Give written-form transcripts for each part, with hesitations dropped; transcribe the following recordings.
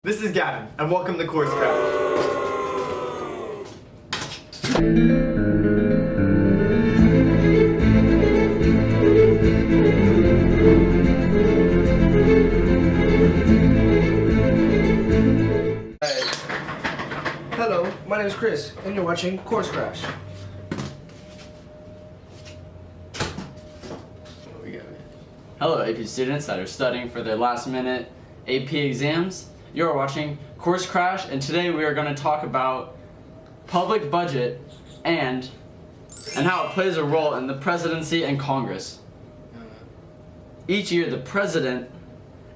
This is Gavin, and welcome to Course Crash. Hello, my name is Chris, and you're watching Course Crash. Hello AP students that are studying for their last minute AP exams. You're watching Course Crash, and today we are going to talk about public budget and how it plays a role in the presidency and Congress. Each year the president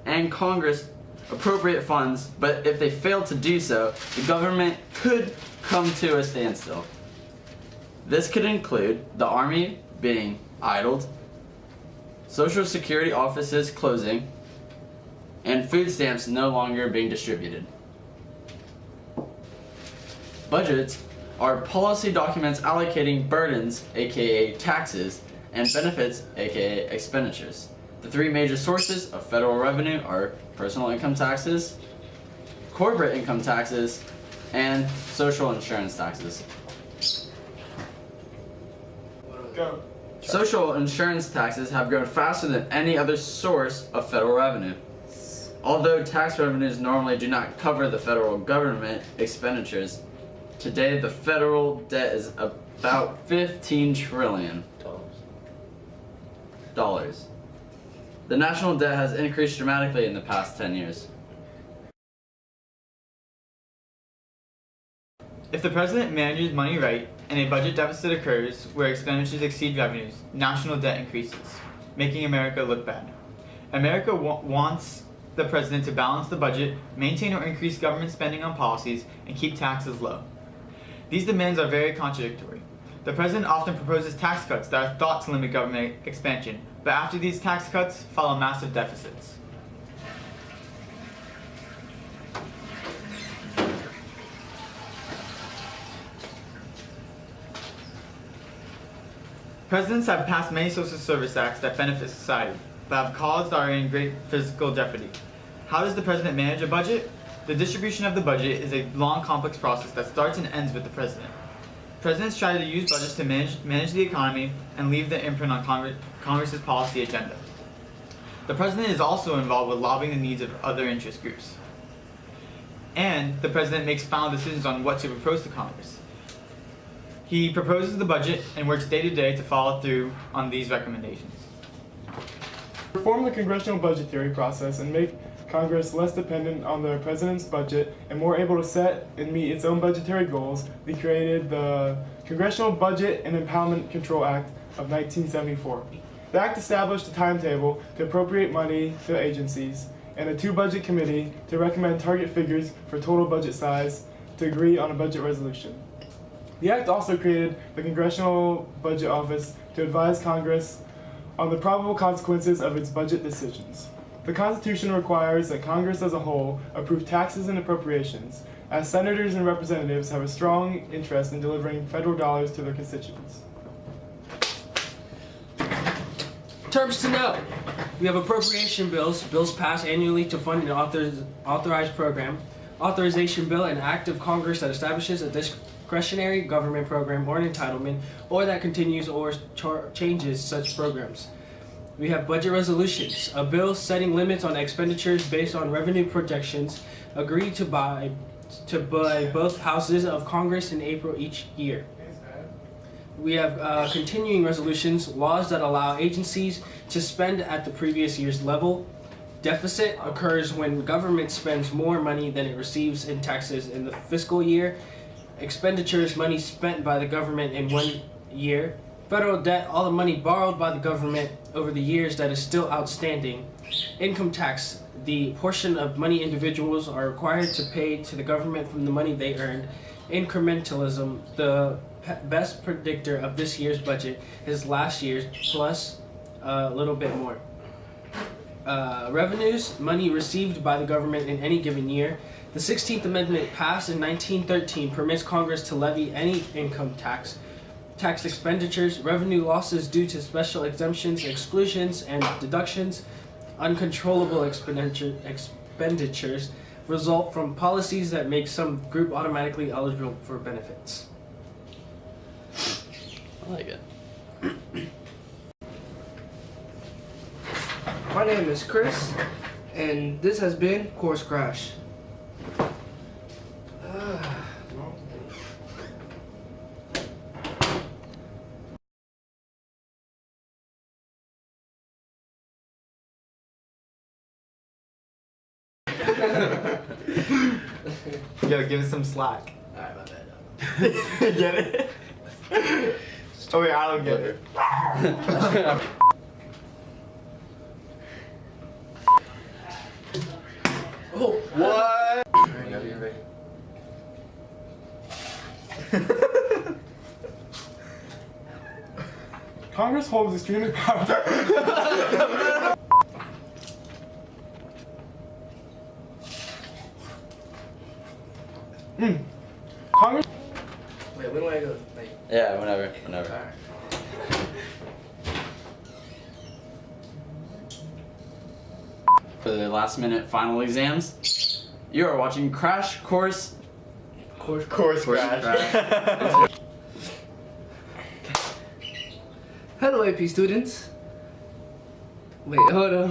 and Congress appropriate funds, but if they fail to do so, the government could come to a standstill. This could include the army being idled, Social Security offices closing, and food stamps no longer being distributed. Budgets are policy documents allocating burdens, aka taxes, and benefits, aka expenditures. The three major sources of federal revenue are personal income taxes, corporate income taxes, and social insurance taxes. Go. Social insurance taxes have grown faster than any other source of federal revenue. Although tax revenues normally do not cover the federal government expenditures, today the federal debt is about $15 trillion. The national debt has increased dramatically in the past 10 years. If the president manages money right and a budget deficit occurs where expenditures exceed revenues, national debt increases, making America look bad. America wants the president to balance the budget, maintain or increase government spending on policies, and keep taxes low. These demands are very contradictory. The president often proposes tax cuts that are thought to limit government expansion, but after these tax cuts follow massive deficits. Presidents have passed many social service acts that benefit society, but have caused or are in great physical jeopardy. How does the president manage a budget? The distribution of the budget is a long, complex process that starts and ends with the president. Presidents try to use budgets to manage the economy and leave their imprint on Congress's policy agenda. The president is also involved with lobbying the needs of other interest groups. And the president makes final decisions on what to propose to Congress. He proposes the budget and works day to day to follow through on these recommendations. Reform the congressional budgetary process and make Congress less dependent on the president's budget and more able to set and meet its own budgetary goals, we created the Congressional Budget and Empowerment Control Act of 1974. The act established a timetable to appropriate money to agencies and a two-budget committee to recommend target figures for total budget size to agree on a budget resolution. The act also created the Congressional Budget Office to advise Congress on the probable consequences of its budget decisions. The Constitution requires that Congress as a whole approve taxes and appropriations, as senators and representatives have a strong interest in delivering federal dollars to their constituents. Terms to note. We have appropriation bills passed annually to fund an authorized program, authorization bill, an act of Congress that establishes a discretionary government program or an entitlement, or that continues or changes such programs. We have budget resolutions, a bill setting limits on expenditures based on revenue projections agreed to by both houses of Congress in April each year. We have continuing resolutions, laws that allow agencies to spend at the previous year's level. Deficit occurs when government spends more money than it receives in taxes in the fiscal year. Expenditures, money spent by the government in one year. Federal debt, all the money borrowed by the government over the years that is still outstanding. Income tax, the portion of money individuals are required to pay to the government from the money they earned. Incrementalism, the best predictor of this year's budget is last year's plus a little bit more. Revenues, money received by the government in any given year. The 16th Amendment passed in 1913 permits Congress to levy any income tax. Tax expenditures, revenue losses due to special exemptions, exclusions, and deductions, uncontrollable expenditures, result from policies that make some group automatically eligible for benefits. I like it. My name is Chris, and this has been Course Crash. Yo, give us some slack. Alright, my bad. Get it? Oh wait, I don't get it. Oh, What? Congress holds extremely powerful. Congress. wait, when do I go? Like, Yeah, whenever. alright. For the last minute final exams, you are watching Crash Course. Course Course crash. crash. Hello, AP students. Wait, hold on.